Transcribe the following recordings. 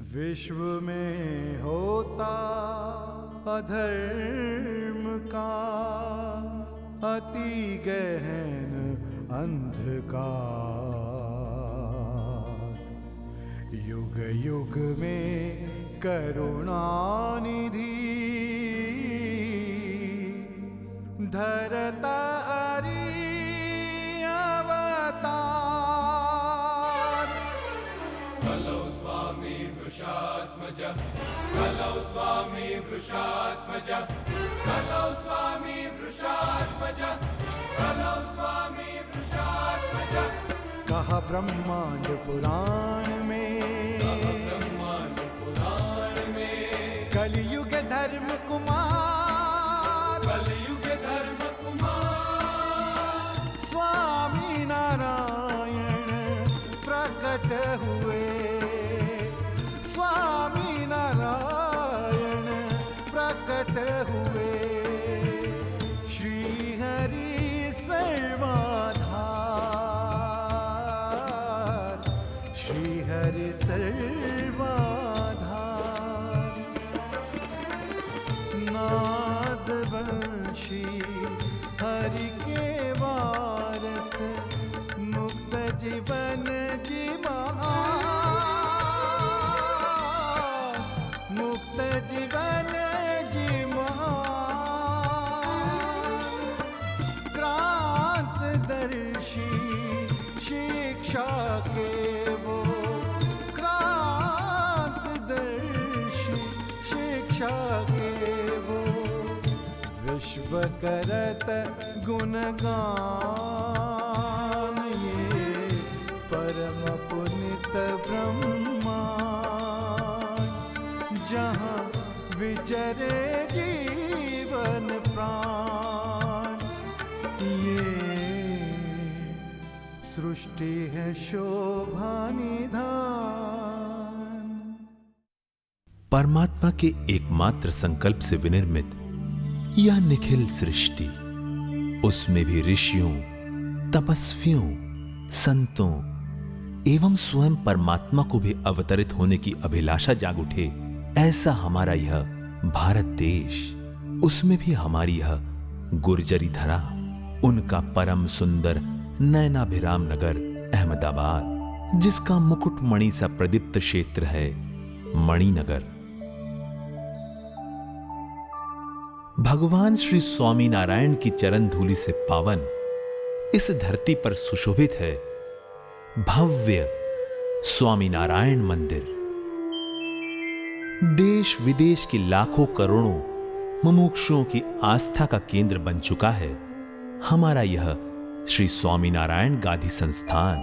विश्व में होता अधर्म का अति गहन अंधकार, युग युग में करुणानिधि धरता हरि अवतार। कलौ स्वामी वृषात्मज, कलौ स्वामी वृषात्मज, कलौ स्वामी वृषात्मज, कलौ स्वामी वृषात्मज। कहा ब्रह्मांड पुराण में, ब्रह्मांड पुराण में कलयुग धर्म कुमार, कलयुग धर्म कुमार स्वामी नारायण प्रकट हुए, स्वामी नारायण प्रकट हुए। श्री हरि सर्वाधार, श्री हरि सर्वाधार। नादवंशी हरि के वारस, मुक्त जीवन जी महान, मुक्त जीवन जी महान। क्रांतदर्शी शिक्षा के वो, क्रांतदर्शी शिक्षा के वो। विश्व करत गुणगान, ये परम पुनित ब्रह्मांड, जहाँ विचरे जीवन प्राण। ये सृष्टि है शोभा निधान। परमात्मा के एकमात्र संकल्प से विनिर्मित यह निखिल सृष्टि, उसमें भी ऋषियों, तपस्वियों, संतों एवं स्वयं परमात्मा को भी अवतरित होने की अभिलाषा जाग उठे, ऐसा हमारा यह भारत देश, उसमें भी हमारी यह गुर्जरी धरा, उनका परम सुंदर नयनाभिराम नगर अहमदाबाद, जिसका मुकुटमणि सा प्रदीप्त क्षेत्र है मणिनगर। भगवान श्री स्वामी नारायण की चरण धूलि से पावन इस धरती पर सुशोभित है भव्य स्वामी नारायण मंदिर। देश विदेश के लाखों करोड़ों मुमुक्षुओं की आस्था का केंद्र बन चुका है हमारा यह श्री स्वामीनारायण गादी संस्थान।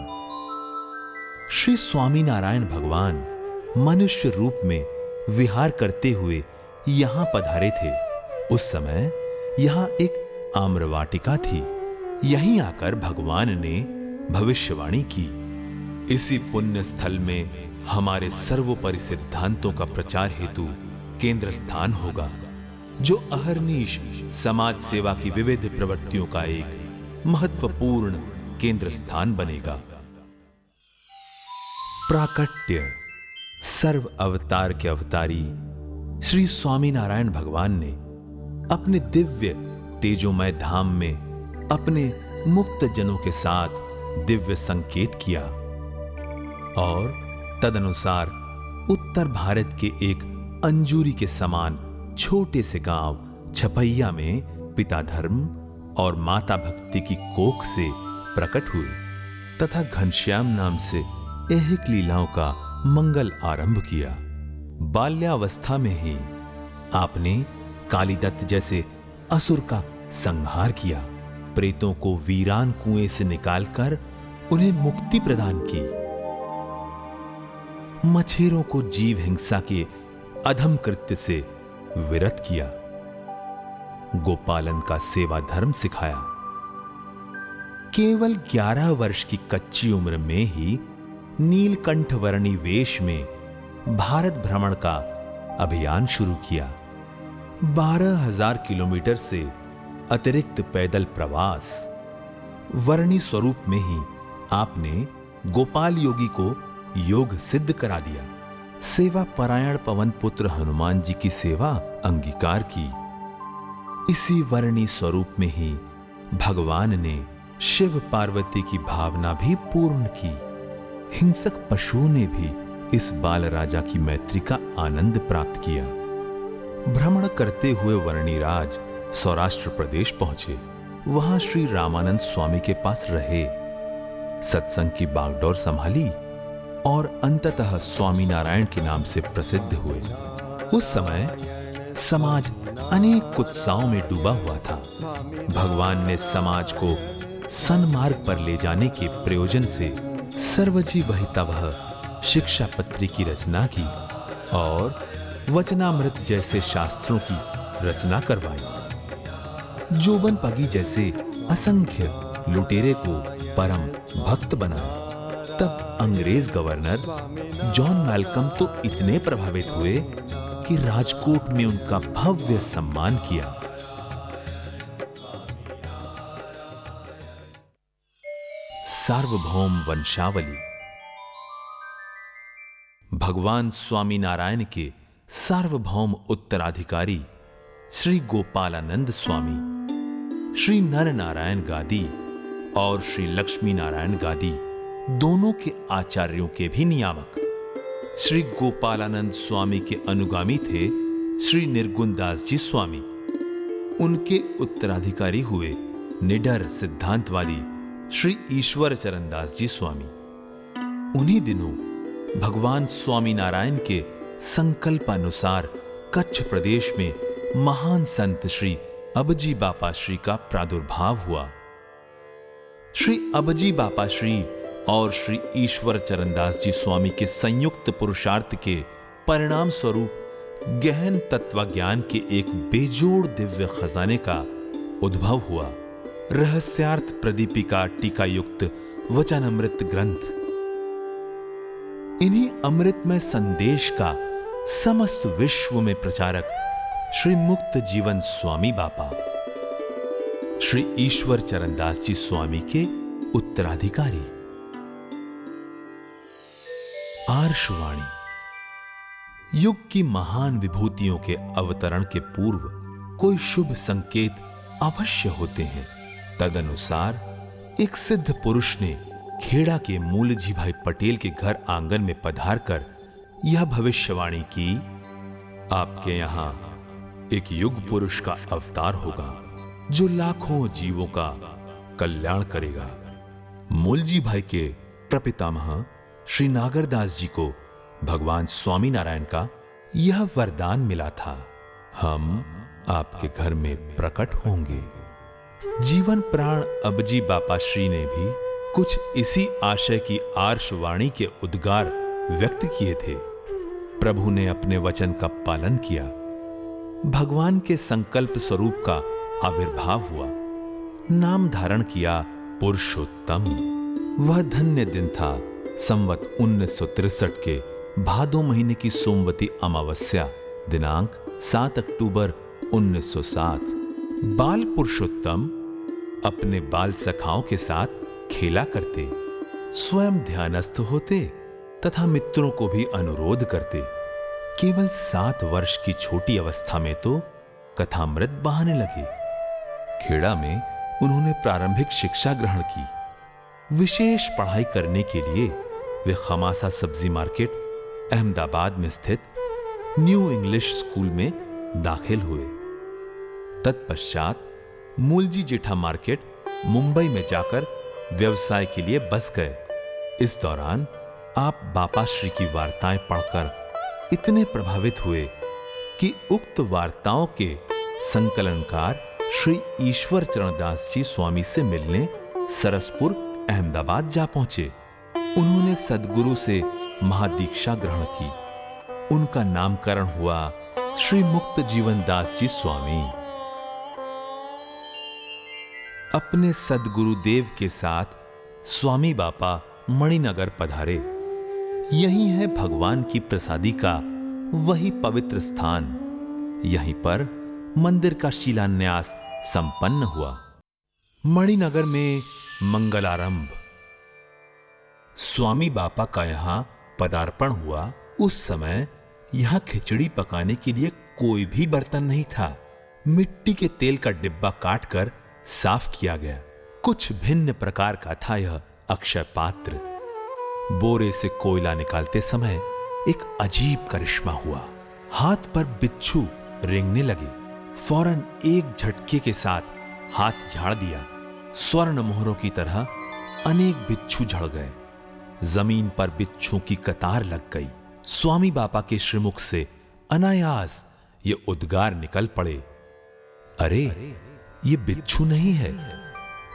श्री स्वामीनारायण भगवान मनुष्य रूप में विहार करते हुए यहां पधारे थे। उस समय यहां एक आम्रवाटिका थी। यहीं आकर भगवान ने भविष्यवाणी की, इसी पुण्य स्थल में हमारे सर्वोपरि सिद्धांतों का प्रचार हेतु केंद्र स्थान होगा, जो अहर्निश समाज सेवा की विविध प्रवृत्तियों का एक महत्वपूर्ण केंद्र स्थान बनेगा। प्राकट्य सर्व अवतार के अवतारी श्री स्वामीनारायण भगवान ने अपने दिव्य तेजोमय धाम में अपने मुक्त जनों के साथ दिव्य संकेत किया और तदनुसार उत्तर भारत के एक अंजूरी के समान छोटे से गांव छपैया में पिता धर्म और माता भक्ति की कोख से प्रकट हुए तथा घनश्याम नाम से ऐहिक लीलाओं का मंगल आरंभ किया। बाल्यावस्था में ही आपने कालीदत्त जैसे असुर का संहार किया, प्रेतों को वीरान कुएं से निकालकर उन्हें मुक्ति प्रदान की, मछेरों को जीव हिंसा के अधम कृत्य से विरत किया, गोपालन का सेवा धर्म सिखाया। केवल 11 वर्ष की कच्ची उम्र में ही नीलकंठ वर्णी वेश में भारत भ्रमण का अभियान शुरू किया। 12,000 किलोमीटर से अतिरिक्त पैदल प्रवास, वर्णी स्वरूप में ही आपने गोपाल योगी को योग सिद्ध करा दिया। सेवा परायण पवन पुत्र हनुमान जी की सेवा अंगीकार की। इसी वर्णी स्वरूप में ही भगवान ने शिव पार्वती की भावना भी पूर्ण की। हिंसक पशुओं ने भी इस बाल राजा की मैत्री का आनंद प्राप्त किया। भ्रमण करते हुए वर्णिराज सौराष्ट्र प्रदेश पहुंचे। वहां श्री रामानंद स्वामी के पास रहे, सत्संग की बागडोर संभाली और अंततः स्वामी नारायण के नाम से प्रसिद्ध हुए। उस समय समाज अनेक कुत्साओं में डूबा हुआ था। भगवान ने समाज को सन्मार्ग पर ले जाने के प्रयोजन से सर्वजीव हितवह शिक्षा पत्री की रचना की और वचनामृत जैसे शास्त्रों की रचना करवाई। जोबन पगी जैसे असंख्य लुटेरे को परम भक्त बनाया। तब अंग्रेज गवर्नर जॉन मैल्कम तो इतने प्रभावित हुए कि राजकोट में उनका भव्य सम्मान किया। सार्वभौम वंशावली। भगवान स्वामी नारायण के सार्वभौम उत्तराधिकारी श्री गोपालानंद स्वामी, श्री नर नारायण गादी और श्री लक्ष्मी नारायण गादी दोनों के आचार्यों के भी नियामक श्री गोपालानंद स्वामी के अनुगामी थे श्री निर्गुण दास जी स्वामी। उनके उत्तराधिकारी हुए निडर सिद्धांतवादी श्री ईश्वर चरण दास जी स्वामी। उन्हीं दिनों भगवान स्वामी नारायण के संकल्पानुसार कच्छ प्रदेश में महान संत श्री अबजी बापा श्री का प्रादुर्भाव हुआ। श्री अबजी बापा श्री और श्री ईश्वर चरणदास जी स्वामी के संयुक्त पुरुषार्थ के परिणाम स्वरूप गहन तत्वज्ञान के एक बेजोड़ दिव्य खजाने का उद्भव हुआ। रहस्यार्थ प्रदीपिका टीका युक्त वचनामृत ग्रंथ। इन्हीं अमृतमय संदेश का समस्त विश्व में प्रचारक श्री मुक्त जीवन स्वामी बापा श्री ईश्वर चरणदास जी स्वामी के उत्तराधिकारी। आर्षवाणी। युग की महान विभूतियों के अवतरण के पूर्व कोई शुभ संकेत अवश्य होते हैं। तदनुसार एक सिद्ध पुरुष ने खेड़ा के मूलजी भाई पटेल के घर आंगन में पधारकर यह भविष्यवाणी की, आपके यहां एक युग पुरुष का अवतार होगा जो लाखों जीवों का कल्याण करेगा। मूलजी भाई के प्रपितामह श्री नागरदास जी को भगवान स्वामी नारायण का यह वरदान मिला था, हम आपके घर में प्रकट होंगे। जीवन प्राण अबजी बापा श्री ने भी कुछ इसी आशय की आर्षवाणी के उद्गार व्यक्त किए थे। प्रभु ने अपने वचन का पालन किया। भगवान के संकल्प स्वरूप का आविर्भाव हुआ। नाम धारण किया पुरुषोत्तम। वह धन्य दिन था संवत 1963 के भादो महीने की सोमवती अमावस्या दिनांक 7 अक्टूबर 1907। बाल पुरुषोत्तम अपने बाल सखाओं के साथ खेला करते, स्वयं ध्यानस्थ होते तथा मित्रों को भी अनुरोध करते। केवल 7 वर्ष की छोटी अवस्था में तो कथामृत बहाने लगे। खेड़ा में उन्होंने प्रारंभिक शिक्षा ग्रहण की। विशेष पढ़ाई करने के लिए वे खमासा सब्जी मार्केट अहमदाबाद में स्थित न्यू इंग्लिश स्कूल में दाखिल हुए। तत्पश्चात मूलजी जेठा मार्केट मुंबई में जाकर व्यवसाय के लिए बस गए। इस दौरान आप बापाश्री की वार्ताएं पढ़कर इतने प्रभावित हुए कि उक्त वार्ताओं के संकलनकार श्री ईश्वर चरणदास जी स्वामी से मिलने सरसपुर अहमदाबाद जा पहुंचे। उन्होंने सद्गुरु से महादीक्षा ग्रहण की। उनका नामकरण हुआ श्री मुक्त जीवन दास जी स्वामी। अपने सद्गुरुदेव के साथ स्वामी बापा मणिनगर पधारे। यही है भगवान की प्रसादी का वही पवित्र स्थान। यहीं पर मंदिर का शिलान्यास संपन्न हुआ। मणिनगर में मंगलारंभ। स्वामी बापा का यहां पदार्पण हुआ उस समय यहां खिचड़ी पकाने के लिए कोई भी बर्तन नहीं था। मिट्टी के तेल का डिब्बा काटकर साफ किया गया। कुछ भिन्न प्रकार का था यह अक्षय पात्र। बोरे से कोयला निकालते समय एक अजीब करिश्मा हुआ। हाथ पर बिच्छू रेंगने लगे। फौरन एक झटके के साथ हाथ झाड़ दिया। स्वर्ण मोहरों की तरह अनेक बिच्छू झड़ गए। जमीन पर बिच्छू की कतार लग गई। स्वामी बापा के श्रीमुख से अनायास ये उद्गार निकल पड़े, अरे ये बिच्छू नहीं है,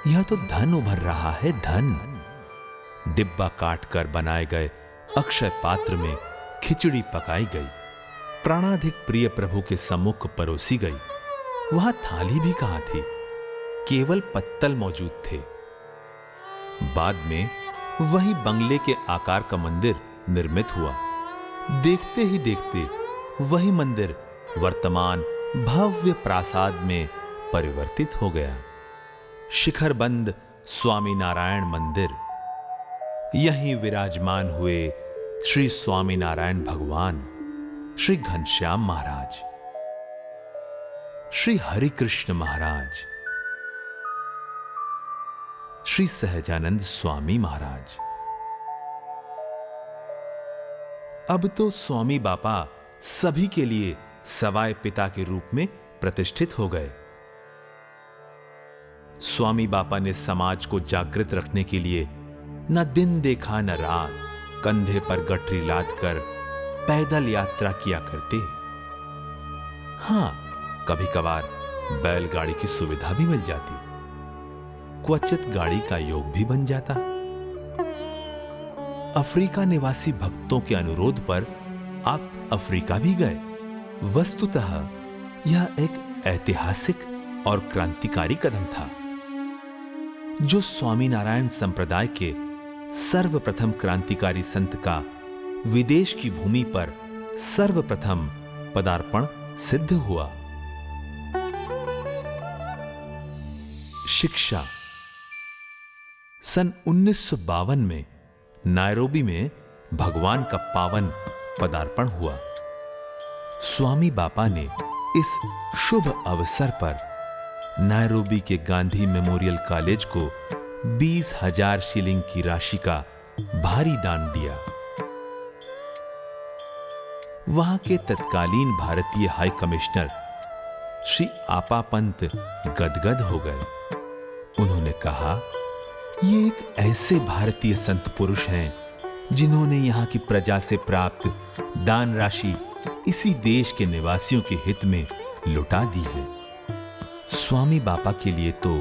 यह तो धन उभर रहा है, धन। डिब्बा काटकर बनाए गए अक्षय पात्र में खिचड़ी पकाई गई। प्राणाधिक प्रिय प्रभु के सम्मुख परोसी गई। वहां थाली भी कहां थी, केवल पत्तल मौजूद थे। बाद में वही बंगले के आकार का मंदिर निर्मित हुआ। देखते ही देखते वही मंदिर वर्तमान भव्य प्रासाद में परिवर्तित हो गया। शिखरबंद स्वामी नारायण मंदिर। यहीं विराजमान हुए श्री स्वामी नारायण भगवान, श्री घनश्याम महाराज, श्री हरिकृष्ण महाराज, श्री सहजानंद स्वामी महाराज। अब तो स्वामी बापा सभी के लिए सवाय पिता के रूप में प्रतिष्ठित हो गए। स्वामी बापा ने समाज को जागृत रखने के लिए न दिन देखा न रात कंधे पर गठरी लादकर पैदल यात्रा किया करते। हां, कभी कभार बैलगाड़ी की सुविधा भी मिल जाती, क्वचित गाड़ी का योग भी बन जाता। अफ्रीका निवासी भक्तों के अनुरोध पर आप अफ्रीका भी गए। वस्तुतः यह एक ऐतिहासिक और क्रांतिकारी कदम था, जो स्वामीनारायण संप्रदाय के सर्वप्रथम क्रांतिकारी संत का विदेश की भूमि पर सर्वप्रथम पदार्पण सिद्ध हुआ। शिक्षा। सन 1952 में नायरोबी में भगवान का पावन पदार्पण हुआ। स्वामी बापा ने इस शुभ अवसर पर नायरोबी के गांधी मेमोरियल कॉलेज को 20,000 शिलिंग की राशि का भारी दान दिया। वहां के तत्कालीन भारतीय हाई कमिश्नर श्री आपा पंत गदगद हो गए। उन्होंने कहा, ये एक ऐसे भारतीय संत पुरुष हैं जिन्होंने यहां की प्रजा से प्राप्त दान राशि इसी देश के निवासियों के हित में लुटा दी है। स्वामी बापा के लिए तो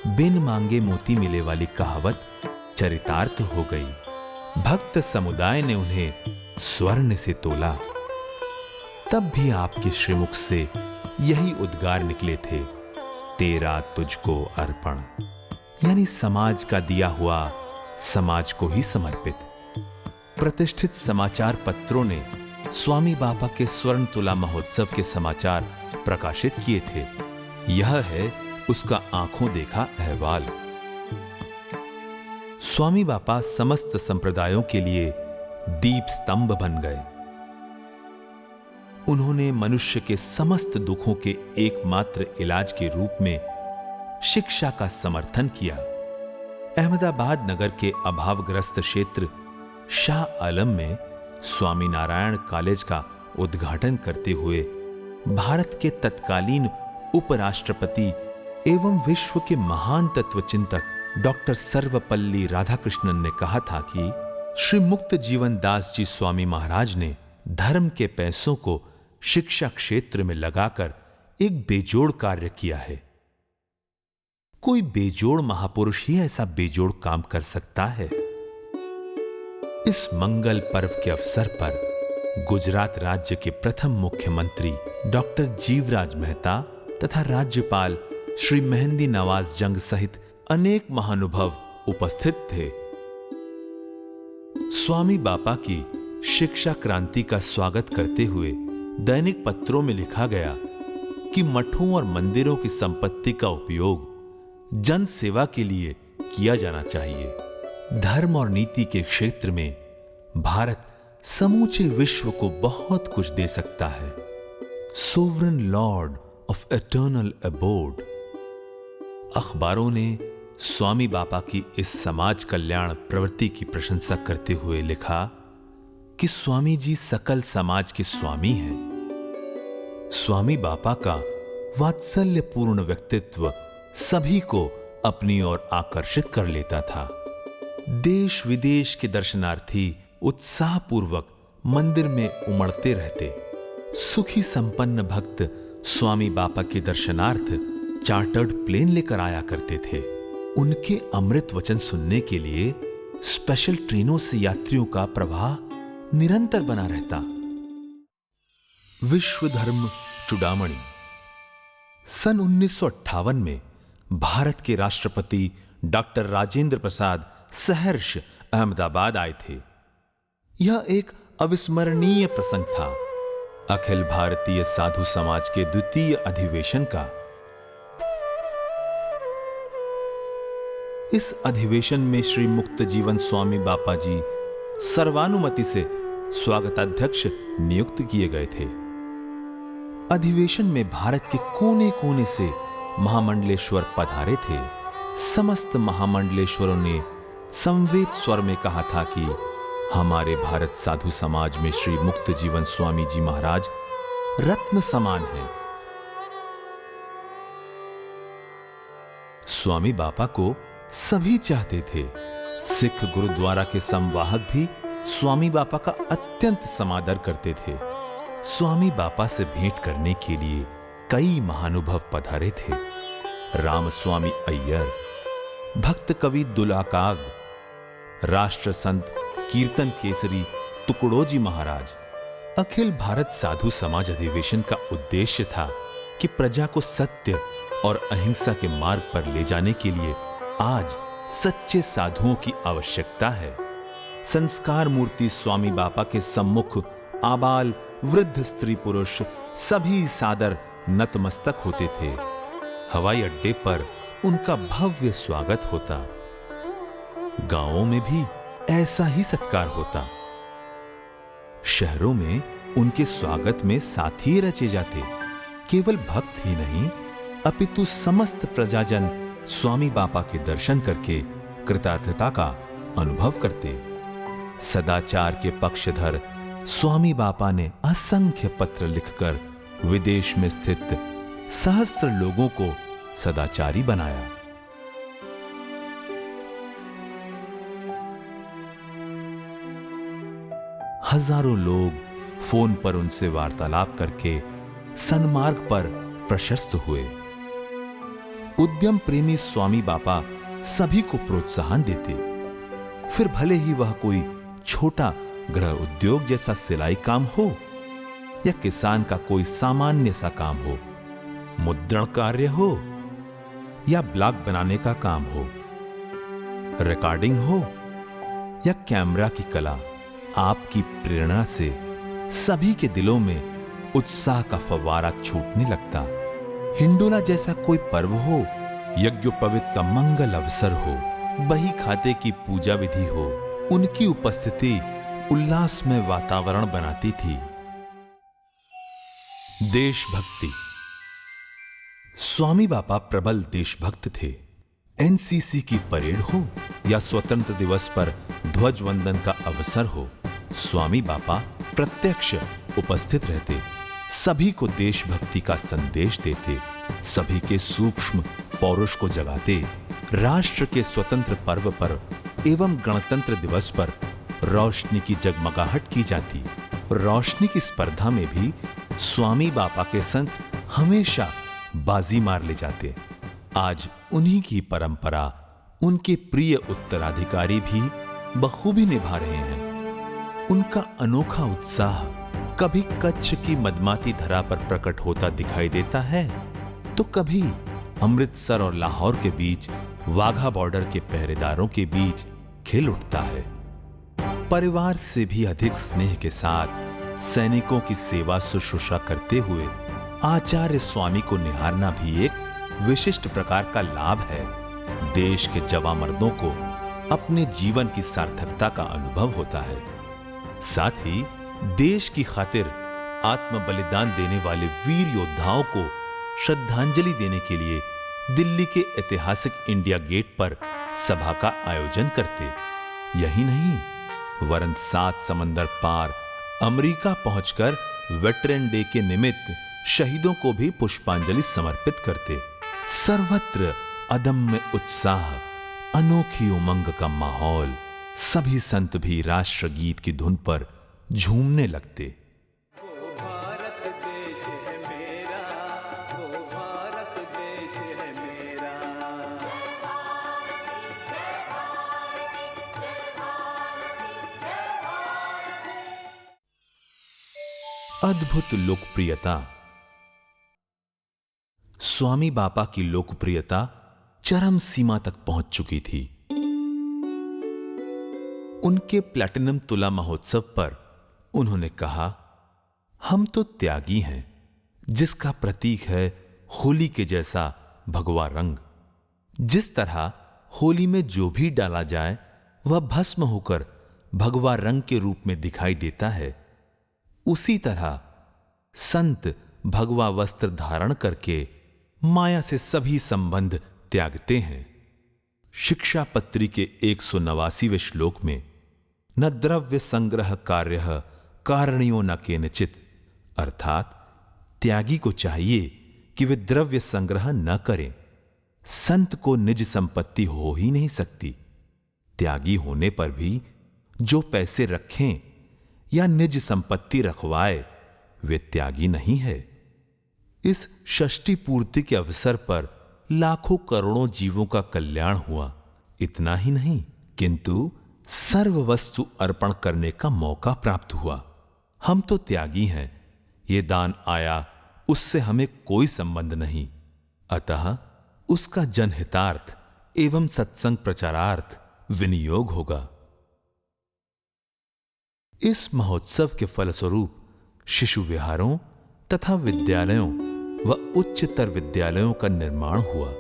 बिन मांगे मोती मिले वाली कहावत चरितार्थ हो गई। भक्त समुदाय ने उन्हें स्वर्ण से तोला। तब भी आपके श्रीमुख से यही उद्गार निकले थे, तेरा तुझको अर्पण, यानी समाज का दिया हुआ समाज को ही समर्पित। प्रतिष्ठित समाचार पत्रों ने स्वामी बापा के स्वर्ण तुला महोत्सव के समाचार प्रकाशित किए थे। यह है उसका आंखों देखा अहवाल। स्वामी बापा समस्त संप्रदायों के लिए दीप स्तंभ बन गए। उन्होंने मनुष्य के समस्त दुखों के एकमात्र इलाज के रूप में शिक्षा का समर्थन किया। अहमदाबाद नगर के अभावग्रस्त क्षेत्र शाह आलम में स्वामी नारायण कॉलेज का उद्घाटन करते हुए भारत के तत्कालीन उपराष्ट्रपति एवं विश्व के महान तत्वचिंतक डॉक्टर सर्वपल्ली राधाकृष्णन ने कहा था कि श्री मुक्त जीवन दास जी स्वामी महाराज ने धर्म के पैसों को शिक्षा क्षेत्र में लगाकर एक बेजोड़ कार्य किया है। कोई बेजोड़ महापुरुष ही ऐसा बेजोड़ काम कर सकता है। इस मंगल पर्व के अवसर पर गुजरात राज्य के प्रथम मुख्यमंत्री डॉक्टर जीवराज मेहता तथा राज्यपाल श्री मेहंदी नवाज जंग सहित अनेक महानुभाव उपस्थित थे। स्वामी बापा की शिक्षा क्रांति का स्वागत करते हुए दैनिक पत्रों में लिखा गया कि मठों और मंदिरों की संपत्ति का उपयोग जन सेवा के लिए किया जाना चाहिए। धर्म और नीति के क्षेत्र में भारत समूचे विश्व को बहुत कुछ दे सकता है। Sovereign lord of eternal abode. अखबारों ने स्वामी बापा की इस समाज कल्याण प्रवृत्ति की प्रशंसा करते हुए लिखा कि स्वामी जी सकल समाज के स्वामी हैं। स्वामी बापा का वात्सल्यपूर्ण व्यक्तित्व सभी को अपनी ओर आकर्षित कर लेता था। देश विदेश के दर्शनार्थी उत्साहपूर्वक मंदिर में उमड़ते रहते। सुखी संपन्न भक्त स्वामी बापा के दर्शनार्थ चार्टर्ड प्लेन लेकर आया करते थे। उनके अमृत वचन सुनने के लिए स्पेशल ट्रेनों से यात्रियों का प्रवाह निरंतर बना रहता। विश्व धर्म चूड़ामणि। सन 1958 में भारत के राष्ट्रपति डॉक्टर राजेंद्र प्रसाद सहर्ष अहमदाबाद आए थे। यह एक अविस्मरणीय प्रसंग था। अखिल भारतीय साधु समाज के द्वितीय अधिवेशन का। इस अधिवेशन में श्री मुक्त जीवन स्वामी बापा जी सर्वानुमति से स्वागताध्यक्ष नियुक्त किए गए थे। अधिवेशन में भारत के कोने कोने से महामंडलेश्वर पधारे थे। समस्त महामंडलेश्वरों ने संवेद स्वर में कहा था कि हमारे भारत साधु समाज में श्री मुक्त जीवन स्वामी जी महाराज रत्न समान हैं। स्वामी बापा को सभी चाहते थे। सिख गुरुद्वारा के संवाहक भी स्वामी बापा का अत्यंत समादर करते थे। स्वामी बापा से भेंट करने के लिए कई महानुभव पधारे थे। रामस्वामी अय्यर, भक्त कवि दुलाकाग, राष्ट्र संत कीर्तन केसरी तुकडोजी महाराज। अखिल भारत साधु समाज अधिवेशन का उद्देश्य था कि प्रजा को सत्य और अहिंसा के मार्ग पर ले जाने के लिए आज सच्चे साधुओं की आवश्यकता है। संस्कार मूर्ति स्वामी बापा के सम्मुख आबाल वृद्ध स्त्री पुरुष सभी सादर नतमस्तक होते थे। हवाई अड्डे पर उनका भव्य स्वागत होता। गांवों में भी ऐसा ही सत्कार होता। शहरों में उनके स्वागत में साथी रचे जाते। केवल भक्त ही नहीं अपितु समस्त प्रजाजन स्वामी बापा के दर्शन करके कृतार्थता का अनुभव करते। सदाचार के पक्षधर स्वामी बापा ने असंख्य पत्र लिखकर विदेश में स्थित सहस्त्र लोगों को सदाचारी बनाया। हजारों लोग फोन पर उनसे वार्तालाप करके सन्मार्ग पर प्रशस्त हुए। उद्यम प्रेमी स्वामी बापा सभी को प्रोत्साहन देते। फिर भले ही वह कोई छोटा गृह उद्योग जैसा सिलाई काम हो या किसान का कोई सामान्य सा काम हो, मुद्रण कार्य हो या ब्लॉग बनाने का काम हो, रिकॉर्डिंग हो या कैमरा की कला, आपकी प्रेरणा से सभी के दिलों में उत्साह का फव्वारा छूटने लगता। हिंडोला जैसा कोई पर्व हो, यज्ञोपवीत का मंगल अवसर हो, बही खाते की पूजा विधि हो, उनकी उपस्थिति उल्लास में वातावरण बनाती थी। देशभक्ति। स्वामी बापा प्रबल देशभक्त थे। एनसीसी की परेड हो या स्वतंत्र दिवस पर ध्वज वंदन का अवसर हो, स्वामी बापा प्रत्यक्ष उपस्थित रहते। सभी को देशभक्ति का संदेश देते, सभी के सूक्ष्म पौरुष को जगाते। राष्ट्र के स्वतंत्र पर्व पर एवं गणतंत्र दिवस पर रोशनी की जगमगाहट की जाती। रोशनी की स्पर्धा में भी स्वामी बापा के संत हमेशा बाजी मार ले जाते। आज उन्हीं की परंपरा उनके प्रिय उत्तराधिकारी भी बखूबी निभा रहे हैं। उनका अनोखा उत्साह कभी कच्छ की मदमाती धरा पर प्रकट होता दिखाई देता है, तो कभी अमृतसर और लाहौर के बीच वाघा बॉर्डर के पहरेदारों के बीच खिल उठता है। परिवार से भी अधिक स्नेह के साथ सैनिकों की सेवा शुश्रूषा करते हुए आचार्य स्वामी को निहारना भी एक विशिष्ट प्रकार का लाभ है। देश के जवां मर्दों को अपने जीवन की सार्थकता का अनुभव होता है। साथ ही देश की खातिर आत्म बलिदान देने वाले वीर योद्धाओं को श्रद्धांजलि देने के लिए दिल्ली के ऐतिहासिक इंडिया गेट पर सभा का आयोजन करते। यही नहीं, वरन 7 समंदर पार अमेरिका पहुंचकर वेटरन डे के निमित्त शहीदों को भी पुष्पांजलि समर्पित करते। सर्वत्र अदम्य उत्साह, अनोखी उमंग का माहौल। सभी संत भी राष्ट्रगीत की धुन पर झूमने लगते। भारत देश है मेरा, वो भारत देश है मेरा। अद्भुत लोकप्रियता। स्वामी बापा की लोकप्रियता चरम सीमा तक पहुंच चुकी थी। उनके प्लैटिनम तुला महोत्सव पर उन्होंने कहा, हम तो त्यागी हैं, जिसका प्रतीक है होली के जैसा भगवा रंग। जिस तरह होली में जो भी डाला जाए वह भस्म होकर भगवा रंग के रूप में दिखाई देता है, उसी तरह संत भगवा वस्त्र धारण करके माया से सभी संबंध त्यागते हैं। शिक्षा पत्री के 189वें श्लोक में न द्रव्य संग्रह कार्यः कारणियों न केनचित, अर्थात त्यागी को चाहिए कि वे द्रव्य संग्रह न करें। संत को निज संपत्ति हो ही नहीं सकती। त्यागी होने पर भी जो पैसे रखें या निज संपत्ति रखवाए वे त्यागी नहीं है। इस षष्ठी पूर्ति के अवसर पर लाखों करोड़ों जीवों का कल्याण हुआ। इतना ही नहीं, किंतु सर्व वस्तु अर्पण करने का मौका प्राप्त हुआ। हम तो त्यागी हैं, ये दान आया उससे हमें कोई संबंध नहीं, अतः उसका जनहितार्थ एवं सत्संग प्रचारार्थ विनियोग होगा। इस महोत्सव के फलस्वरूप शिशु विहारों तथा विद्यालयों व उच्चतर विद्यालयों का निर्माण हुआ।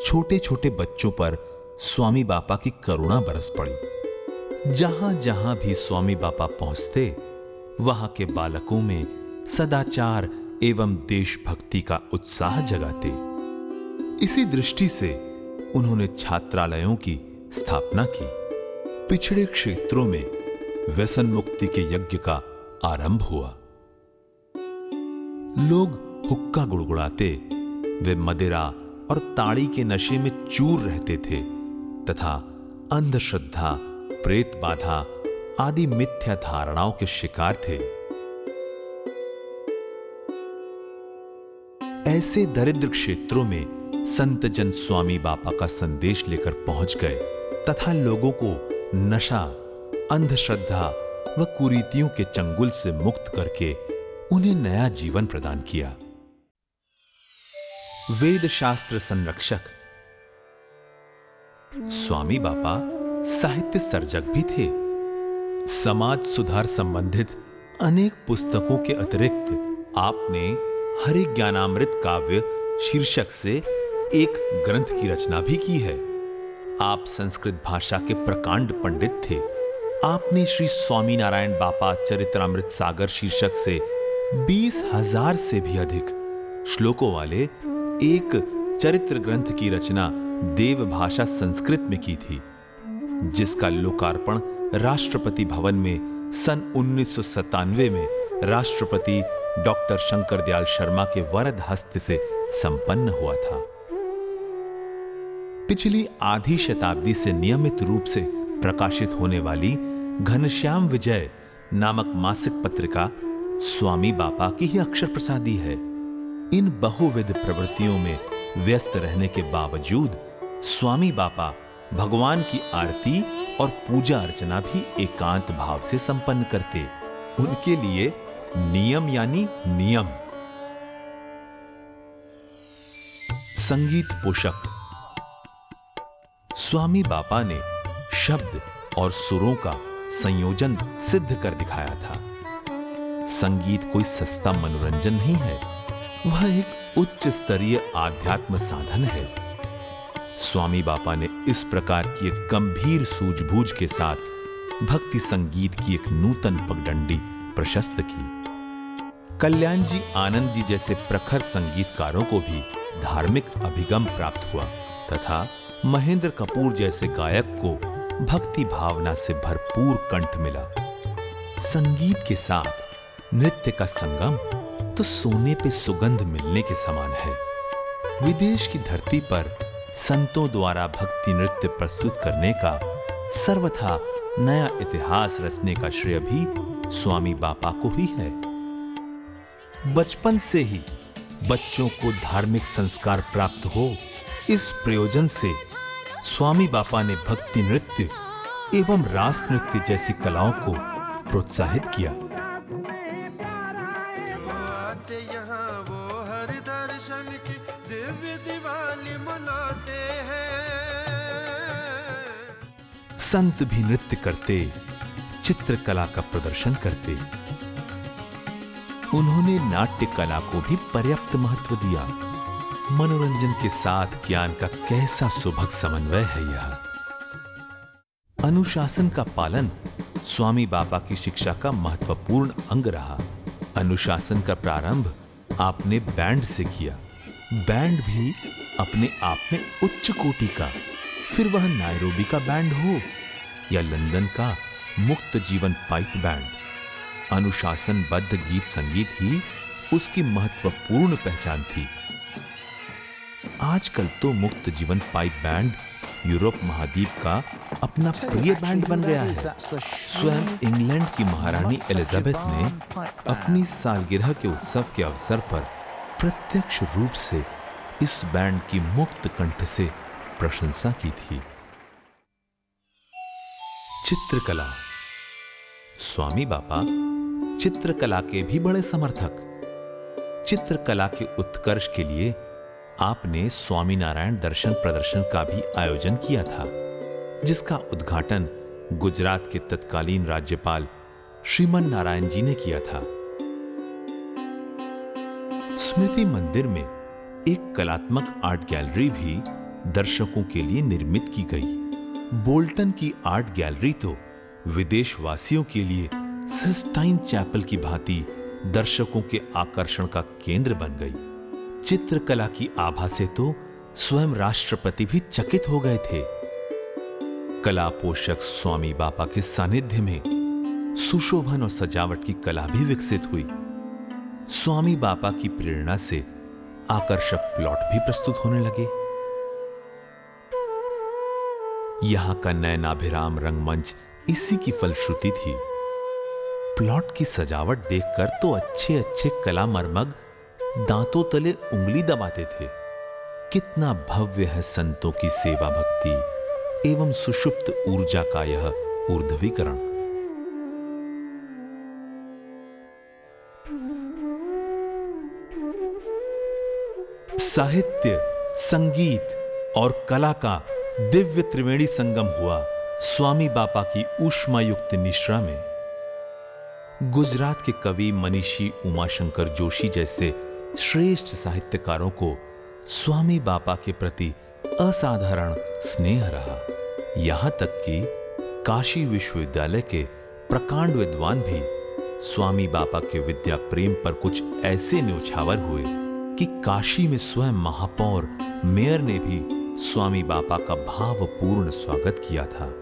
छोटे छोटे बच्चों पर स्वामी बापा की करुणा बरस पड़ी। जहां जहां भी स्वामी बापा पहुंचते वहां के बालकों में सदाचार एवं देशभक्ति का उत्साह जगाते। इसी दृष्टि से उन्होंने छात्रालयों की स्थापना की। पिछड़े क्षेत्रों में व्यसन मुक्ति के यज्ञ का आरंभ हुआ। लोग हुक्का गुड़गुड़ाते, वे मदिरा और ताड़ी के नशे में चूर रहते थे तथा अंधश्रद्धा, प्रेत बाधा आदि मिथ्या धारणाओं के शिकार थे। ऐसे दरिद्र क्षेत्रों में संत जन स्वामी बापा का संदेश लेकर पहुंच गए तथा लोगों को नशा, अंधश्रद्धा व कुरीतियों के चंगुल से मुक्त करके उन्हें नया जीवन प्रदान किया। वेद शास्त्र संरक्षक स्वामी बापा साहित्य सर्जक भी थे। समाज सुधार संबंधित अनेक पुस्तकों के अतिरिक्त आपने हरि ज्ञानामृत काव्य शीर्षक से एक ग्रंथ की रचना भी की है। आप संस्कृत भाषा के प्रकांड पंडित थे। आपने श्री स्वामीनारायण बापा चरित्रामृत सागर शीर्षक से 20,000 से भी अधिक श्लोकों वाले एक चरित्र ग्रंथ की रचना देव भाषा संस्कृत में की थी, जिसका लोकार्पण राष्ट्रपति भवन में सन 1997 में राष्ट्रपति डॉक्टर शंकर दयाल शर्मा के वरद हस्त से संपन्न हुआ था। पिछली आधी शताब्दी से नियमित रूप से प्रकाशित होने वाली घनश्याम विजय नामक मासिक पत्रिका स्वामी बापा की ही अक्षर प्रसादी है। इन बहुविध प्रवृत्तियों में व्यस्त रहने के बावजूद स्वामी बापा भगवान की आरती और पूजा अर्चना भी एकांत भाव से संपन्न करते। उनके लिए नियम यानी नियम। संगीत पोषक स्वामी बापा ने शब्द और सुरों का संयोजन सिद्ध कर दिखाया था। संगीत कोई सस्ता मनोरंजन नहीं है, वह एक उच्च स्तरीय आध्यात्म साधन है। स्वामी बापा ने इस प्रकार की एक गंभीर सूझबूझ के साथ भक्ति संगीत की एक नूतन पगडंडी प्रशस्त की। कल्याण जी आनंद जी जैसे प्रखर संगीतकारों को भी धार्मिक अभिगम प्राप्त हुआ तथा महेंद्र कपूर जैसे गायक को भक्ति भावना से भरपूर कंठ मिला। संगीत के साथ नृत्य का संगम तो सोने पे सुगंध मिलने के समान है। विदेश की धरती पर संतों द्वारा भक्ति नृत्य प्रस्तुत करने का सर्वथा नया इतिहास रचने का श्रेय भी स्वामी बापा को ही है। बचपन से ही बच्चों को धार्मिक संस्कार प्राप्त हो, इस प्रयोजन से स्वामी बापा ने भक्ति नृत्य एवं रास नृत्य जैसी कलाओं को प्रोत्साहित किया। आते यहाँ वो हर दर्शन की दिव्य दिवाली मनाते हैं। संत भी नृत्य करते, चित्रकला का प्रदर्शन करते। उन्होंने नाट्य कला को भी पर्याप्त महत्व दिया। मनोरंजन के साथ ज्ञान का कैसा सुभग समन्वय है यह। अनुशासन का पालन स्वामी बापा की शिक्षा का महत्वपूर्ण अंग रहा। अनुशासन का प्रारंभ आपने बैंड से किया। बैंड भी अपने आप में उच्च कोटि का, फिर वह नायरोबी का बैंड हो या लंदन का मुक्त जीवन पाइप बैंड, अनुशासनबद्ध गीत संगीत ही उसकी महत्वपूर्ण पहचान थी। आजकल तो मुक्त जीवन पाइप बैंड यूरोप महाद्वीप का अपना प्रिय बैंड बन गया है। स्वयं इंग्लैंड की महारानी एलिजाबेथ ने अपनी सालगिरह के उत्सव के अवसर पर प्रत्यक्ष रूप से इस बैंड की मुक्त कंठ से प्रशंसा की थी। चित्रकला। स्वामी बापा चित्रकला के भी बड़े समर्थक। चित्रकला के उत्कर्ष के लिए आपने स्वामीनारायण दर्शन प्रदर्शन का भी आयोजन किया था, जिसका उद्घाटन गुजरात के तत्कालीन राज्यपाल श्रीमन नारायण जी ने किया था। स्मृति मंदिर में एक कलात्मक आर्ट गैलरी भी दर्शकों के लिए निर्मित की गई। बोल्टन की आर्ट गैलरी तो विदेशवासियों के लिए सिस्टाइन चैपल की भांति दर्शकों के आकर्षण का केंद्र बन गई। चित्रकला की आभा से तो स्वयं राष्ट्रपति भी चकित हो गए थे। कला पोषक स्वामी बापा के सानिध्य में सुशोभन और सजावट की कला भी विकसित हुई। स्वामी बापा की प्रेरणा से आकर्षक प्लॉट भी प्रस्तुत होने लगे। यहां का नयनाभिराम रंगमंच इसी की फलश्रुति थी। प्लॉट की सजावट देखकर तो अच्छे अच्छे कला मर्मग दांतों तले उंगली दबाते थे। कितना भव्य है संतों की सेवा भक्ति एवं सुषुप्त ऊर्जा का यह ऊर्ध्वीकरण। साहित्य, संगीत और कला का दिव्य त्रिवेणी संगम हुआ स्वामी बापा की ऊष्मायुक्त निश्रा में। गुजरात के कवि मनीषी उमाशंकर जोशी जैसे श्रेष्ठ साहित्यकारों को स्वामी बापा के प्रति असाधारण स्नेह रहा। यहां तक कि काशी विश्वविद्यालय के प्रकांड विद्वान भी स्वामी बापा के विद्या प्रेम पर कुछ ऐसे न्योछावर हुए कि काशी में स्वयं महापौर मेयर ने भी स्वामी बापा का भावपूर्ण स्वागत किया था।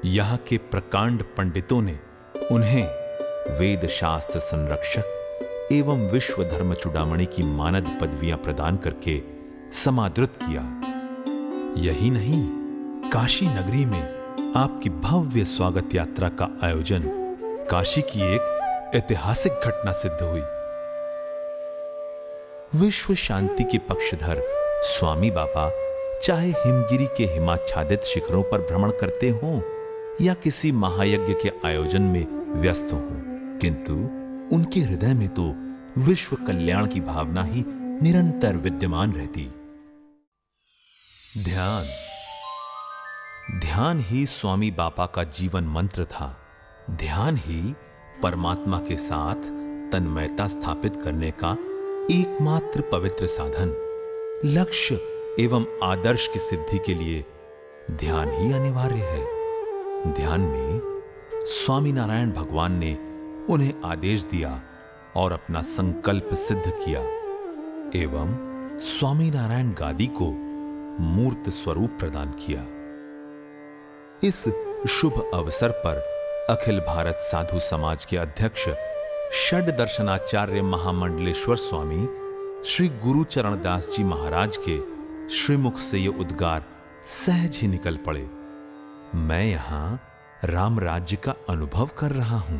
यहाँ के प्रकांड पंडितों ने उन्हें वेद शास्त्र संरक्षक एवं विश्व धर्म चूड़ामणि की मानद पदवियां प्रदान करके समादृत किया। यही नहीं, काशी नगरी में आपकी भव्य स्वागत यात्रा का आयोजन काशी की एक ऐतिहासिक घटना सिद्ध हुई। विश्व शांति के पक्षधर स्वामी बापा चाहे हिमगिरी के हिमाच्छादित शिखरों पर भ्रमण करते हों या किसी महायज्ञ के आयोजन में व्यस्त हों, किंतु उनके हृदय में तो विश्व कल्याण की भावना ही निरंतर विद्यमान रहती। ध्यान। ध्यान ही स्वामी बापा का जीवन मंत्र था। ध्यान ही परमात्मा के साथ तन्मयता स्थापित करने का एकमात्र पवित्र साधन। लक्ष्य एवं आदर्श की सिद्धि के लिए ध्यान ही अनिवार्य है। ध्यान में स्वामीनारायण भगवान ने उन्हें आदेश दिया और अपना संकल्प सिद्ध किया एवं स्वामीनारायण गादी को मूर्त स्वरूप प्रदान किया। इस शुभ अवसर पर अखिल भारत साधु समाज के अध्यक्ष षड दर्शनाचार्य महामंडलेश्वर स्वामी श्री गुरु चरणदास जी महाराज के श्रीमुख से ये उद्गार सहज ही निकल पड़े, मैं यहां राम राज्य का अनुभव कर रहा हूं।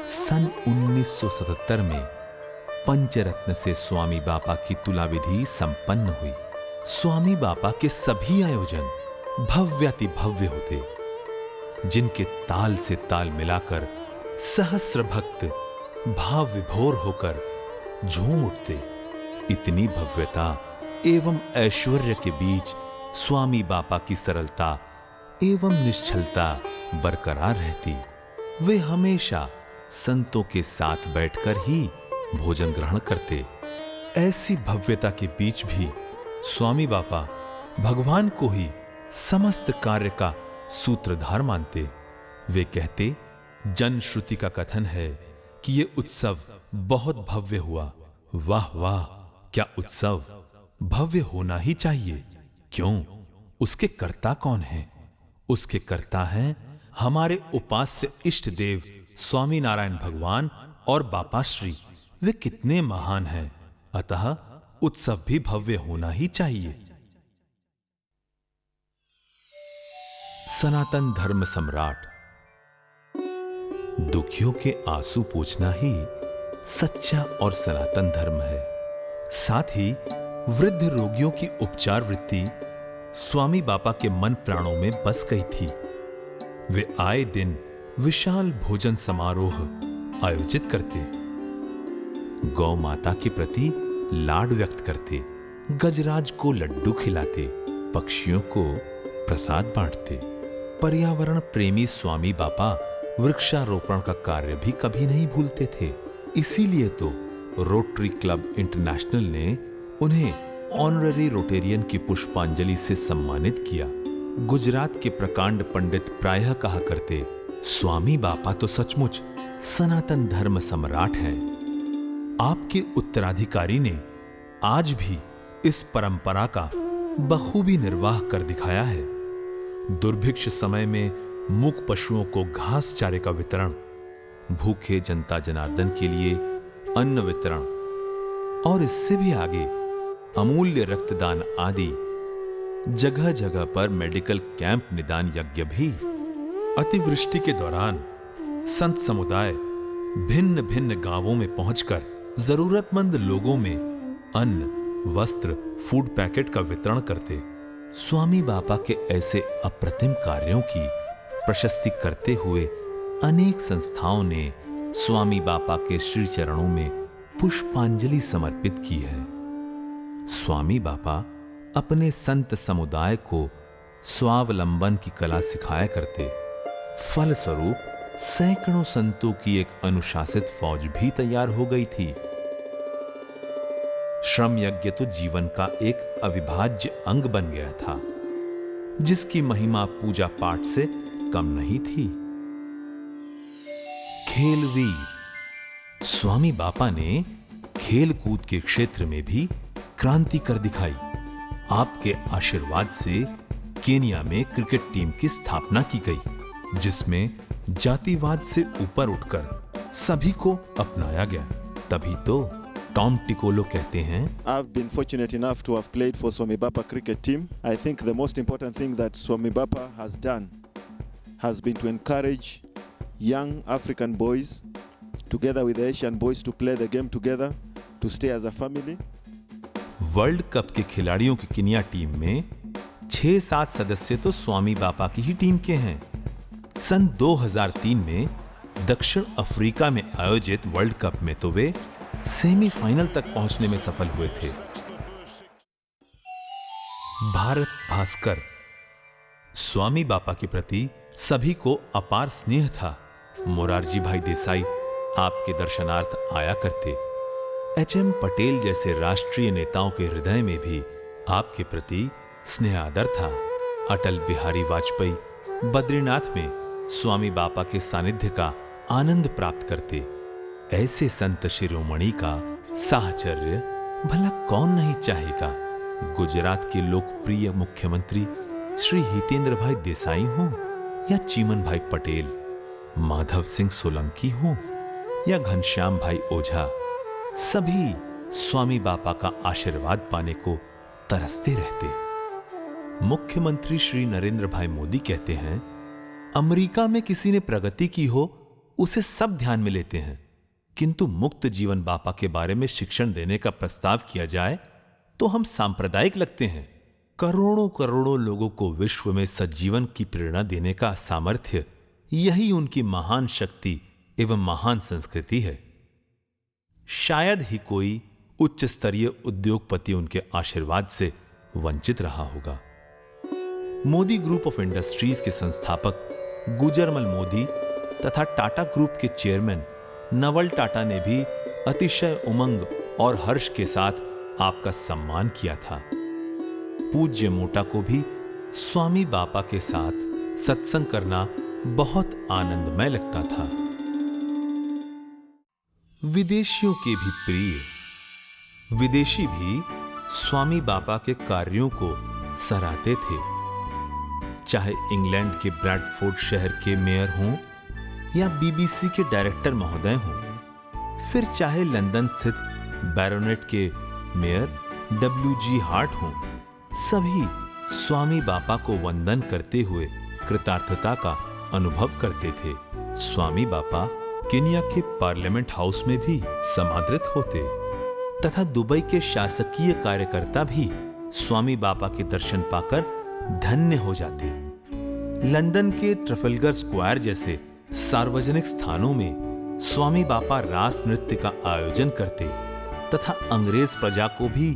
सन 1977 में पंचरत्न से स्वामी बापा की तुला विधि संपन्न हुई। स्वामी बापा के सभी आयोजन भव्याति भव्य होते, जिनके ताल से ताल मिलाकर सहस्र भक्त भाव विभोर होकर झूम उठते। इतनी भव्यता एवं ऐश्वर्य के बीच स्वामी बापा की सरलता एवं निश्चलता बरकरार रहती। वे हमेशा संतों के साथ बैठकर ही भोजन ग्रहण करते। ऐसी भव्यता के बीच भी स्वामी बापा भगवान को ही समस्त कार्य का सूत्रधार मानते। वे कहते, जन श्रुति का कथन है कि ये उत्सव बहुत भव्य हुआ। वाह वाह, क्या उत्सव! भव्य होना ही चाहिए। क्यों? उसके कर्ता कौन हैं? उसके कर्ता हैं हमारे उपास्य इष्ट देव स्वामी नारायण भगवान और बापा श्री। वे कितने महान हैं, अतः उत्सव भी भव्य होना ही चाहिए। सनातन धर्म सम्राट। दुखियों के आंसू पोंछना ही सच्चा और सनातन धर्म है। साथ ही वृद्ध रोगियों की उपचार वृत्ति स्वामी बापा के मन प्राणों में बस गई थी। वे आए दिन विशाल भोजन समारोह आयोजित करते, गौ माता के प्रति लाड व्यक्त करते, गजराज को लड्डू खिलाते, पक्षियों को प्रसाद बांटते। पर्यावरण प्रेमी स्वामी बापा वृक्षारोपण का कार्य भी कभी नहीं भूलते थे। इसीलिए तो रोटरी क्लब इंटरनेशनल ने उन्हें ऑनररी रोटेरियन की पुष्पांजलि से सम्मानित किया। गुजरात के प्रकांड पंडित प्रायः कहा करते, स्वामी बापा तो सचमुच सनातन धर्म सम्राट हैं। आपके उत्तराधिकारी ने आज भी इस परंपरा का बखूबी निर्वाह कर दिखाया है। दुर्भिक्ष समय में मूक पशुओं को घास चारे का वितरण, भूखे जनता जनार्दन के लिए अन्न वितरण और इससे भी आगे अमूल्य रक्तदान आदि जगह जगह पर मेडिकल कैंप निदान यज्ञ भी। अतिवृष्टि के दौरान संत समुदाय भिन्न भिन्न गांवों में पहुंचकर जरूरतमंद लोगों में अन्न, वस्त्र, फूड पैकेट का वितरण करते। स्वामी बापा के ऐसे अप्रतिम कार्यों की प्रशस्ति करते हुए अनेक संस्थाओं ने स्वामी बापा के श्री चरणों में पुष्पांजलि समर्पित की है। स्वामी बापा अपने संत समुदाय को स्वावलंबन की कला सिखाया करते। फलस्वरूप सैकड़ों संतों की एक अनुशासित फौज भी तैयार हो गई थी। श्रम यज्ञ तो जीवन का एक अविभाज्य अंग बन गया था, जिसकी महिमा पूजा पाठ से कम नहीं थी। खेलवीर। स्वामी बापा ने खेल कूद के क्षेत्र में भी क्रांति कर दिखाई। आपके आशीर्वाद से केनिया में क्रिकेट टीम की स्थापना की गई, जिसमें जातिवाद से ऊपर उठकर सभी को अपनाया गया। तभी तो टॉम टिकोलो कहते हैं, I've been fortunate enough to have played for Swami Bapa cricket team. I think the most important thing that Swami Bapa has done has been to encourage young African boys together with the Asian boys to play the game together, to stay as a family. World cup के खिलाड़ियों की Kenya team में 6-7 सदस्य तो स्वामी बापा की ही team के हैं। सन 2003 में दक्षिण अफ्रीका में आयोजित वर्ल्ड कप में तो वे सेमीफाइनल तक पहुंचने में सफल हुए थे। भारत भास्कर। स्वामी बापा के प्रति सभी को अपार स्नेह था। मोरारजी भाई देसाई आपके दर्शनार्थ आया करते। एच.एम. पटेल जैसे राष्ट्रीय नेताओं के हृदय में भी आपके प्रति स्नेह आदर था। अटल बिहारी वाजपेयी बद्रीनाथ में स्वामी बापा के सानिध्य का आनंद प्राप्त करते। ऐसे संत शिरोमणि का साहचर्य भला कौन नहीं चाहेगा। गुजरात के लोकप्रिय मुख्यमंत्री श्री हितेंद्र भाई देसाई हो या चीमन भाई पटेल, माधव सिंह सोलंकी हो या घनश्याम भाई ओझा, सभी स्वामी बापा का आशीर्वाद पाने को तरसते रहते। मुख्यमंत्री श्री नरेंद्र भाई मोदी कहते हैं, अमेरिका में किसी ने प्रगति की हो उसे सब ध्यान में लेते हैं, किंतु मुक्त जीवन बापा के बारे में शिक्षण देने का प्रस्ताव किया जाए तो हम सांप्रदायिक लगते हैं। करोड़ों करोड़ों लोगों को विश्व में सज्जीवन की प्रेरणा देने का सामर्थ्य, यही उनकी महान शक्ति एवं महान संस्कृति है। शायद ही कोई उच्च स्तरीय उद्योगपति उनके आशीर्वाद से वंचित रहा होगा। मोदी ग्रुप ऑफ इंडस्ट्रीज के संस्थापक गुजरमल मोदी तथा टाटा ग्रुप के चेयरमैन नवल टाटा ने भी अतिशय उमंग और हर्ष के साथ आपका सम्मान किया था। पूज्य मोटा को भी स्वामी बापा के साथ सत्संग करना बहुत आनंदमय लगता था। विदेशियों के भी प्रिय, विदेशी भी स्वामी बापा के कार्यों को सराहते थे। चाहे इंग्लैंड के ब्रैडफोर्ड शहर के मेयर हों या बीबीसी के डायरेक्टर महोदय हों, फिर चाहे लंदन स्थित बैरोनेट के मेयर WG हार्ट हों, सभी स्वामी बापा को वंदन करते हुए कृतार्थता का अनुभव करते थे। स्वामी बापा केन्या के पार्लियामेंट हाउस में भी समादृत होते तथा दुबई के शासकीय कार्यकर्ता भी स्वामी बापा के दर्शन पाकर धन्य हो जाते। लंदन के ट्रफलगर स्क्वायर जैसे सार्वजनिक स्थानों में स्वामी बापा रास नृत्य का आयोजन करते तथा अंग्रेज प्रजा को भी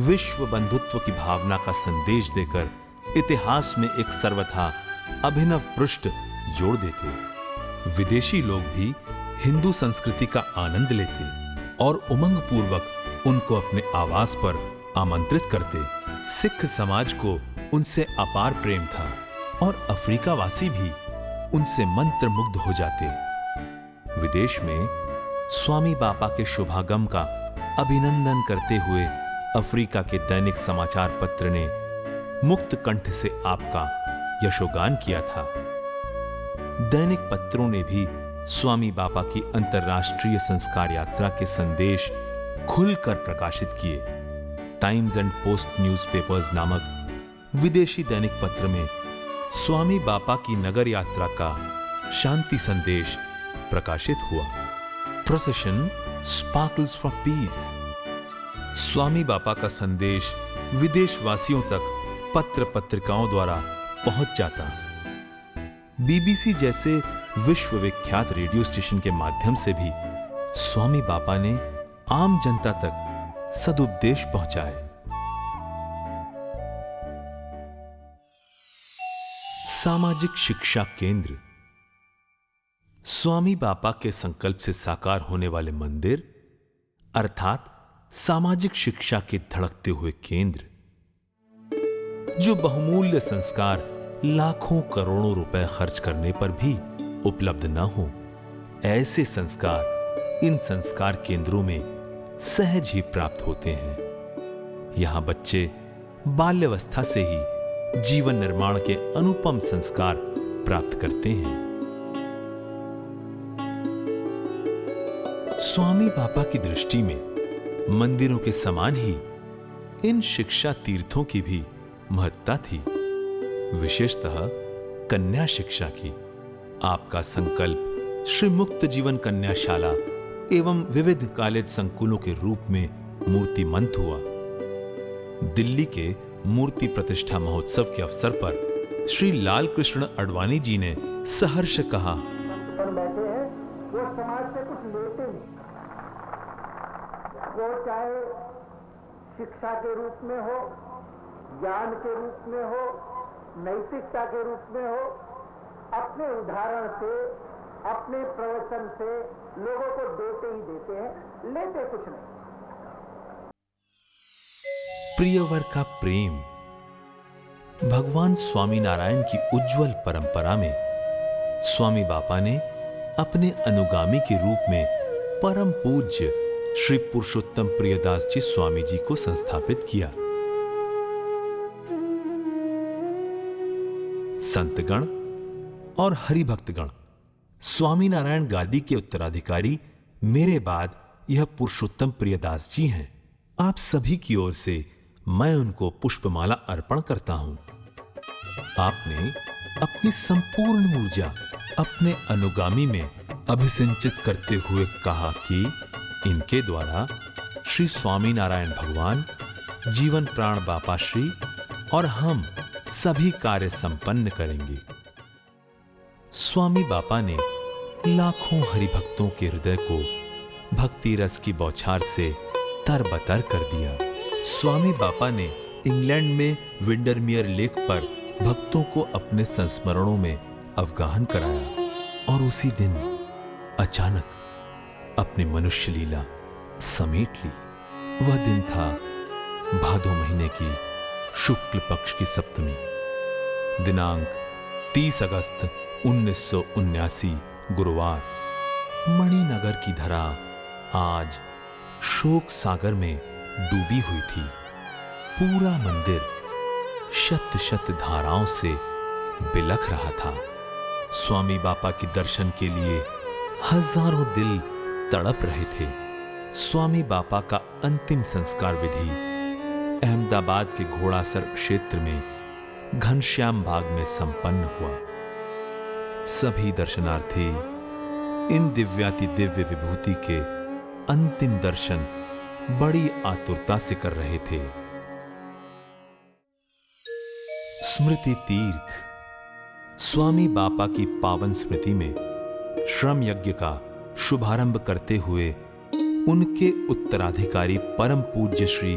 विश्व बंधुत्व की भावना का संदेश देकर इतिहास में एक सर्वथा अभिनव पृष्ठ जोड़ देते। विदेशी लोग भी हिंदू संस्कृति का आनंद लेते और उमंग पूर्वक उनको अपने आवास पर आमंत्रित करते। सिख समाज को उनसे अपार प्रेम था और अफ्रीका वासी भी उनसे मंत्रमुग्ध हो जाते। विदेश में स्वामी बापा के शुभागम का अभिनंदन करते हुए अफ्रीका के दैनिक समाचार पत्र ने मुक्त कंठ से आपका यशोगान किया था। दैनिक पत्रों ने भी स्वामी बापा की अंतर्राष्ट्रीय संस्कार यात्रा के संदेश खुलकर प्रकाशित किए। टाइम्स एंड पोस्ट न्यूज़पेपर्स नामक विदेशी दैनिक पत्र में स्वामी बापा की नगर यात्रा का शांति संदेश प्रकाशित हुआ। Procession sparkles for peace. Swami Bapa का संदेश विदेशवासियों तक पत्र पत्रिकाओं द्वारा पहुंच जाता। बीबीसी जैसे विश्वविख्यात रेडियो स्टेशन के माध्यम से भी स्वामी बापा ने आम जनता तक सदुपदेश पहुंचाए। सामाजिक शिक्षा केंद्र। स्वामी बापा के संकल्प से साकार होने वाले मंदिर अर्थात सामाजिक शिक्षा के धड़कते हुए केंद्र, जो बहुमूल्य संस्कार लाखों करोड़ों रुपए खर्च करने पर भी उपलब्ध न हो, ऐसे संस्कार इन संस्कार केंद्रों में सहज ही प्राप्त होते हैं। यहां बच्चे बाल्यावस्था से ही जीवन निर्माण के अनुपम संस्कार प्राप्त करते हैं। स्वामी बापा की दृष्टि में मंदिरों के समान ही इन शिक्षा तीर्थों की भी महत्ता थी, विशेषतः कन्या शिक्षा की। आपका संकल्प श्री मुक्त जीवन कन्याशाला एवं विविध कॉलेज संकुलों के रूप में मूर्तिमंत हुआ। दिल्ली के मूर्ति प्रतिष्ठा महोत्सव के अवसर पर श्री लाल कृष्ण अडवाणी जी ने सहर्ष कहा, पर बैठे हैं वो समाज से कुछ लेते नहीं, वो चाहे शिक्षा के रूप में हो, ज्ञान के रूप में हो, नैतिकता के रूप में हो, अपने उदाहरण से, अपने प्रवचन से लोगों को देते ही देते हैं, लेते कुछ नहीं। प्रियवर का प्रेम। भगवान स्वामीनारायण की उज्जवल परंपरा में स्वामी बापा ने अपने अनुगामी के रूप में परम पूज्य श्री पुरुषोत्तम प्रियदास जी स्वामी जी को संस्थापित किया। संतगण और हरिभक्तगण, स्वामीनारायण गादी के उत्तराधिकारी मेरे बाद यह पुरुषोत्तम प्रियदास जी हैं। आप सभी की ओर से मैं उनको पुष्पमाला अर्पण करता हूं। आपने अपनी संपूर्ण ऊर्जा अपने अनुगामी में अभिसिंचित करते हुए कहा कि इनके द्वारा श्री स्वामीनारायण भगवान, जीवन प्राण बापा श्री और हम सभी कार्य संपन्न करेंगे। स्वामी बापा ने लाखों हरिभक्तों के हृदय को भक्ति रस की बौछार से तरबतर कर दिया। स्वामी बापा ने इंग्लैंड में विंडरमियर लेक पर भक्तों को अपने संस्मरणों में अवगाहन कराया और उसी दिन अचानक अपनी मनुष्य लीला समेट ली। वह दिन था भादो महीने की शुक्ल पक्ष की सप्तमी, दिनांक 30 अगस्त 1979 गुरुवार। मणिनगर की धरा आज शोक सागर में डूबी हुई थी। पूरा मंदिर शत शत धाराओं से बिलख रहा था। स्वामी बापा के दर्शन के लिए हजारों दिल तड़प रहे थे। स्वामी बापा का अंतिम संस्कार विधि अहमदाबाद के घोड़ासर क्षेत्र में घनश्याम बाग में संपन्न हुआ। सभी दर्शनार्थी इन दिव्याति दिव्य विभूति के अंतिम दर्शन बड़ी आतुरता से कर रहे थे। स्मृति तीर्थ। स्वामी बापा की पावन स्मृति में श्रम यज्ञ का शुभारंभ करते हुए उनके उत्तराधिकारी परम पूज्य श्री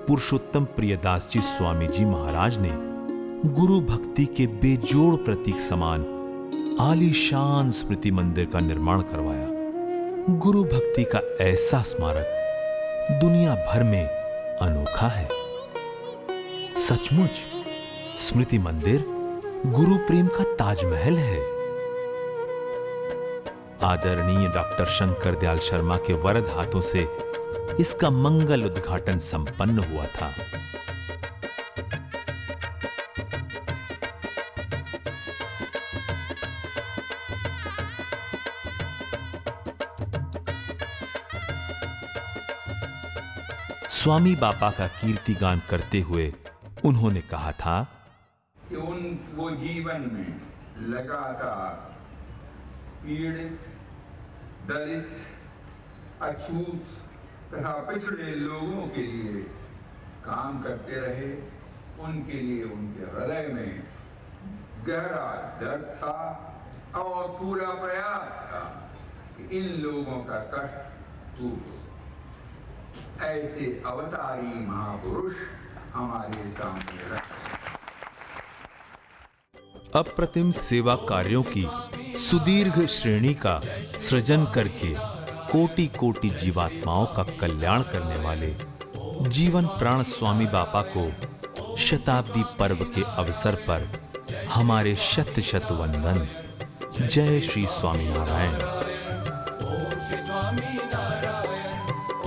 पुरुषोत्तम प्रियदास जी स्वामी जी महाराज ने गुरु भक्ति के बेजोड़ प्रतीक समान आलीशान स्मृति मंदिर का निर्माण करवाया। गुरु भक्ति का ऐसा स्मारक दुनिया भर में अनोखा है। सचमुच स्मृति मंदिर गुरु प्रेम का ताजमहल है। आदरणीय डॉक्टर शंकर दयाल शर्मा के वरद हाथों से इसका मंगल उद्घाटन संपन्न हुआ था। स्वामी बापा का कीर्तिगान करते हुए उन्होंने कहा था कि वो जीवन में लगातार पीड़ित, दलित, अछूत तथा पिछड़े लोगों के लिए काम करते रहे। उनके लिए उनके हृदय में गहरा दर्द था और पूरा प्रयास था कि इन लोगों का कष्ट दूर हो। ऐसे अवतारी महापुरुष हमारे सामने रहे। अप्रतिम सेवा कार्यों की सुदीर्घ श्रेणी का सृजन करके कोटि कोटि जीवात्माओं का कल्याण करने वाले जीवन प्राण स्वामी बापा को शताब्दी पर्व के अवसर पर हमारे शत शत वंदन। जय श्री स्वामीनारायण। ओम श्री स्वामीनारायण,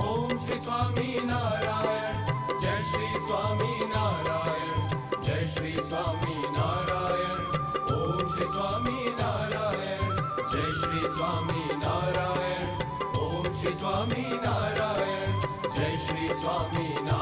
ओम श्री स्वामीनारायण, जय श्री स्वामीनारायण, जय श्री स्वामीनारायण, ओम श्री स्वामीनारायण, जय श्री स्वामीनारायण, ओम श्री स्वामीनारायण, जय श्री स्वामीनारायण।